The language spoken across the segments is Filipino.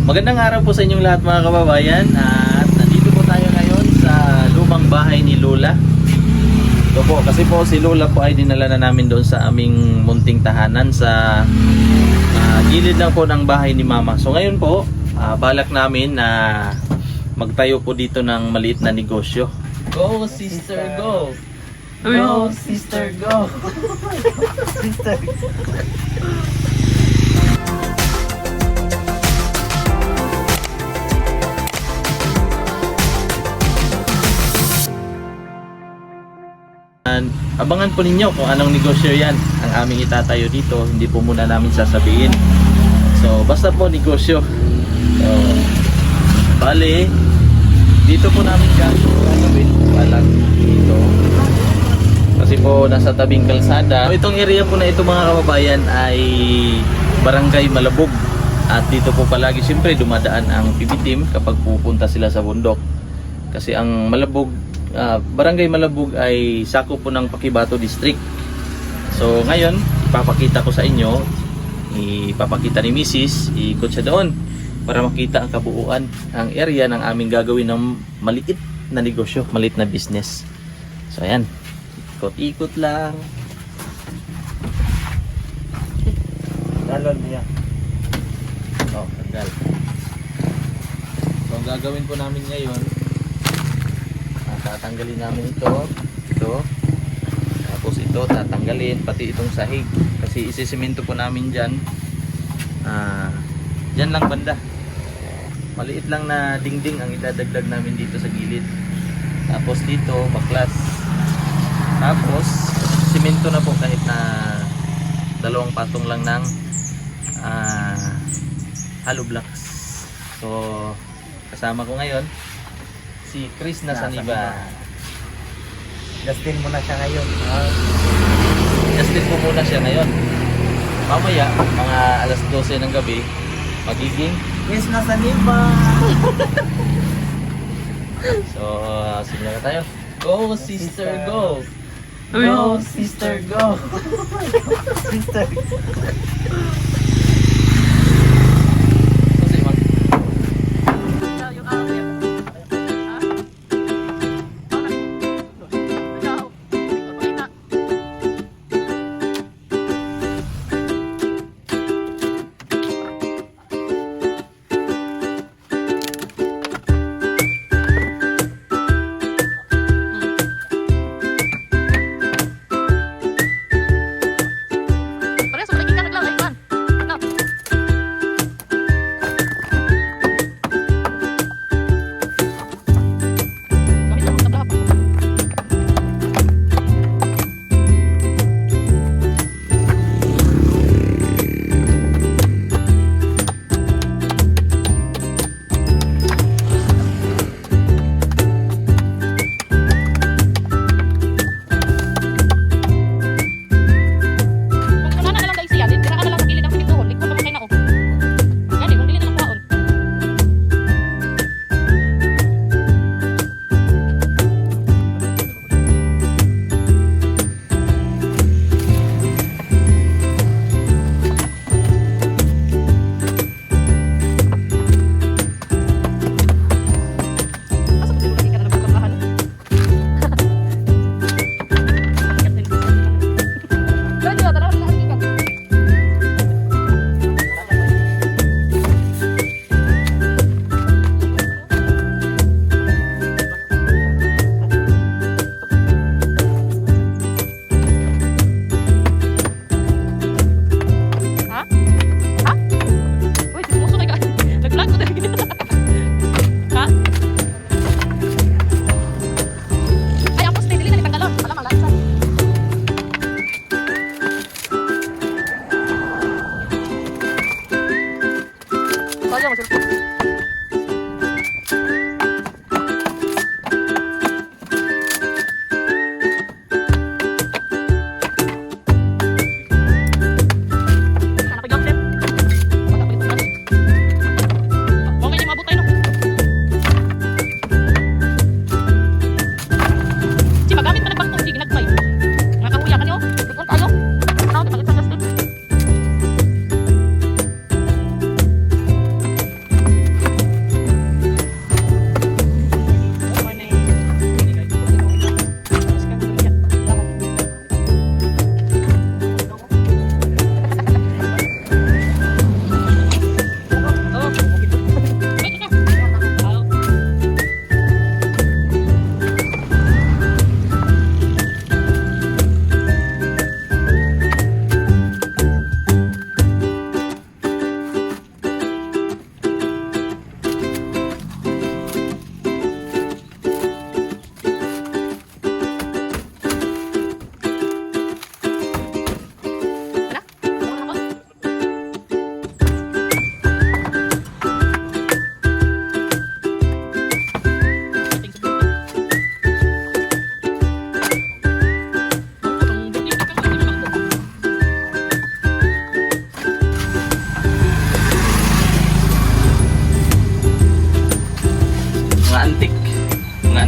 Magandang araw po sa inyong lahat mga kababayan. At nandito po tayo ngayon sa lumang bahay ni Lola. Ito po, kasi po si Lola po ay dinala na namin doon sa aming munting tahanan sa gilid lang po ng bahay ni Mama. So ngayon po, balak namin na magtayo po dito ng maliit na negosyo. Go sister, go! Go sister, go! Sister. Abangan po ninyo kung anong negosyo yan ang aming itatayo dito. Hindi po muna namin sasabihin. So basta po negosyo. So bali, dito po namin gagawin palang dito kasi po nasa tabing kalsada. So, itong area po na ito mga kababayan ay Barangay Malabog. At dito po palagi siyempre dumadaan ang PB team kapag pupunta sila sa bundok. Kasi ang Malabog, Barangay Malabog ay sakop po ng Paquibato District. So ngayon, ipapakita ko sa inyo, ipapakita ni Mrs. Ikot siya doon para makita ang kabuuan, ang area ng aming gagawin ng maliit na negosyo, maliit na business. So ayan, ikot-ikot lang. Dalon niya. Oh, tanggal. So ang gagawin po namin ngayon, tatanggalin namin ito, tapos ito tatanggalin, pati itong sahig kasi isisimento po namin dyan, dyan lang banda, maliit lang na dingding ang idadagdag namin dito sa gilid, tapos dito baklas, tapos simento na po kahit na 2 patong lang ng hollow blocks. So kasama ko ngayon si Chris na Saniba. Justin muna siya ngayon. Justin po muna siya ngayon. Mamaya, mga alas 12 ng gabi, magiging Chris na Saniba. So, simula na tayo. Go sister, go! Go sister, go. Sister.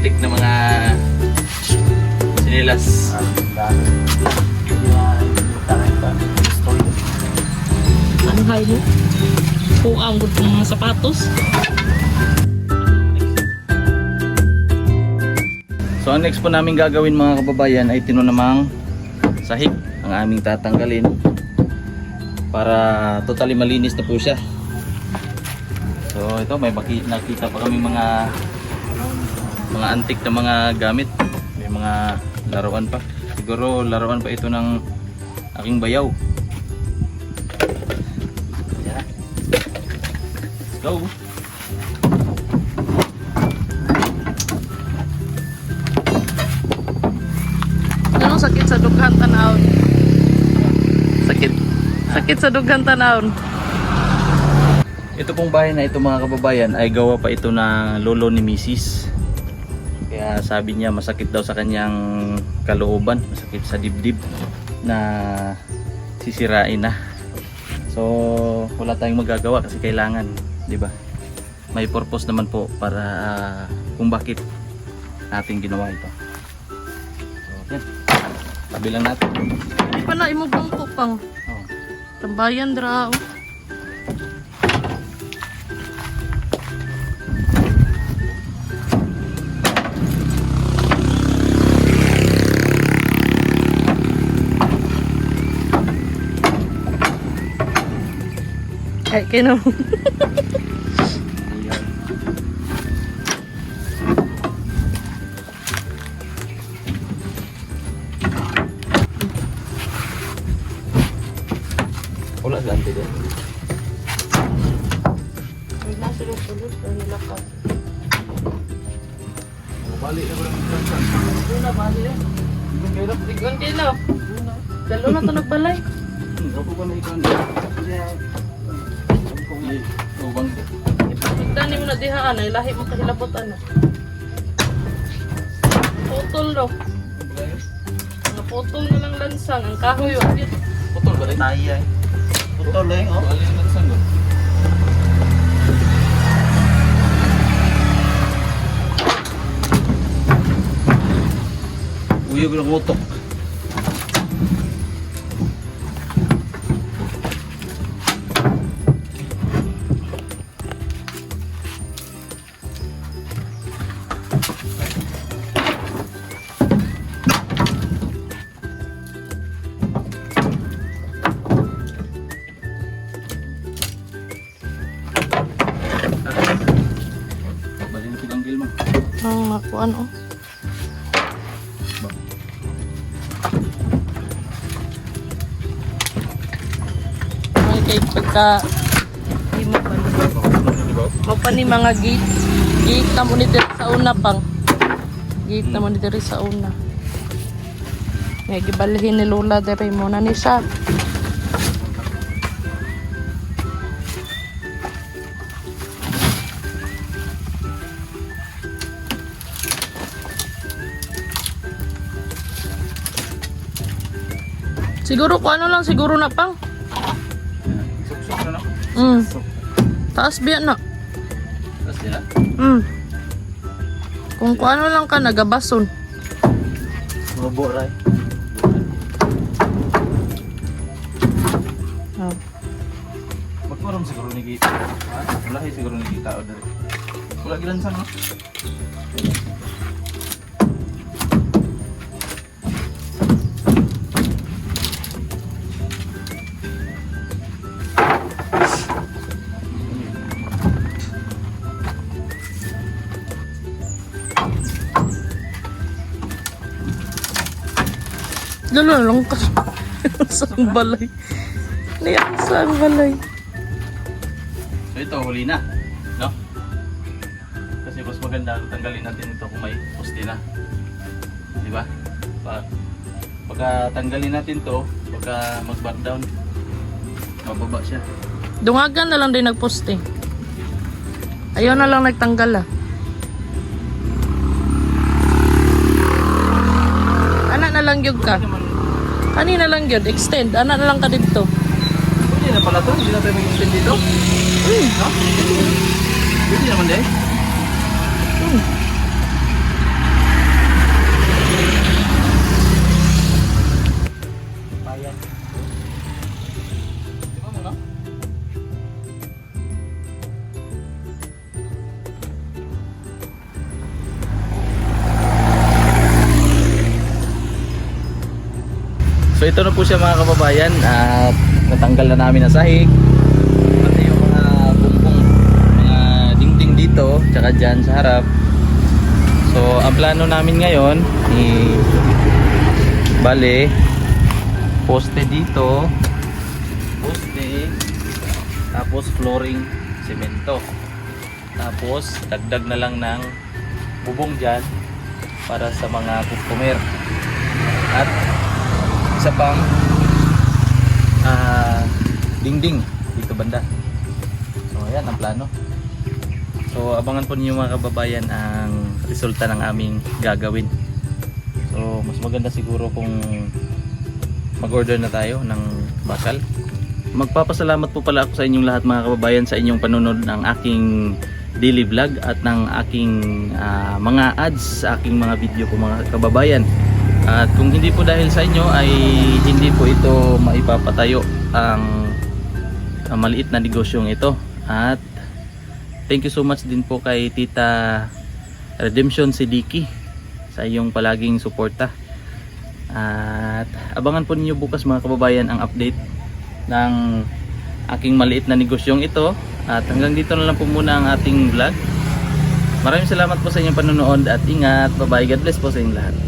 antik na mga sinilas. Ano kayo mo? Puang gud ng mga sapatos. So ang next po namin gagawin mga kababayan ay tinunamang sahig ang aming tatanggalin para totally malinis na po siya. So ito may nakita pa kami mga antik na mga gamit. May mga laruan pa. Siguro laruan pa ito ng aking bayaw. Yan. Let's go. Anong sakit sa dughan tanawon? Sakit sa dughan tanawon. Ito pong bahay na ito mga kababayan ay gawa pa ito ng lolo ni Mrs. Kaya sabi niya masakit daw sa kanyang kalooban, masakit sa dibdib na sisirain na. So wala tayong magagawa kasi kailangan, 'di ba? May purpose naman po para kung bakit natin ginawa ito. So yan. Tabi lang natin. Di pa na imubang ko pang. Oh. Tambayan dra. Oh. Ay, kino. Ayan. Wala ganti din. Ay, nasa sulod na nilakaw. Balik na ba ng transan? Doon na, bali na. Ikaw kilo. Dalo na ito nagbalay. Ako ba na ikaw? Ubang. Pagdani mo na dihaan ay lahi mo kahilabot ano. Putol daw. Mga putol na lang lansang. Ang kahoy o. Putol ba rin? Naya eh. Putol eh, oh. Alin na sanggo. Uyog ng utok. Balik na piganggil mo. Ang makuan o. Ay kay pagka di mo pa mo pa ni mga gate. Gate na mo ni diri sa una pang. Gate na mo ni diri sa una. Ngay gibalhin ni Lola diri mo na ni siya. Siguro kung ano lang, siguro na pang. Suksok na lang. Taas biya na. Tapos nila. Kung ano lang ka, nagabason. Robo ray. Oh. Magkaroon siguro ni Gita. Wala siguro ni Gita o dari. Wala gilansan no? Lalo lang ka. Saan balay? Niyak saan balay? So ito, huli na. No? Kasi mas maganda tanggalin natin ito kung may poste na. Di ba? Pagka tanggalin natin to, pagka mag-back down, mababa siya. Dungagan na lang din nagposte. Ayaw na lang nagtanggal ah. Anak na lang yun ka. Kanina lang yun, extend. Anak na lang ka dito. Pwede na pala to, hindi na tayo mag-extend dito. No? Pwede naman din. So ito na po siya mga kababayan, at natanggal na namin ang sahig, pati yung mga bumbong, mga dingding dito, tsaka dyan sa harap. So ang plano namin ngayon bale, poste dito, poste, tapos flooring, semento, tapos dagdag na lang ng bubong dyan para sa mga customer, at isa pang dingding dito banda. So ayan ang plano. So abangan po ninyo mga kababayan ang resulta ng aming gagawin. So mas maganda siguro kung mag-order na tayo ng bakal. Magpapasalamat po pala ako sa inyong lahat mga kababayan sa inyong panunod ng aking daily vlog at ng aking mga ads sa aking mga video po mga kababayan. At kung hindi po dahil sa inyo ay hindi po ito maipapatayo ang maliit na negosyong ito. At thank you so much din po kay Tita Redemption Siddiqui sa iyong palaging suporta. At abangan po ninyo bukas mga kababayan ang update ng aking maliit na negosyong ito. At hanggang dito na lang po muna ang ating vlog. Maraming salamat po sa inyong panonood at ingat. Bye bye. God bless po sa inyong lahat.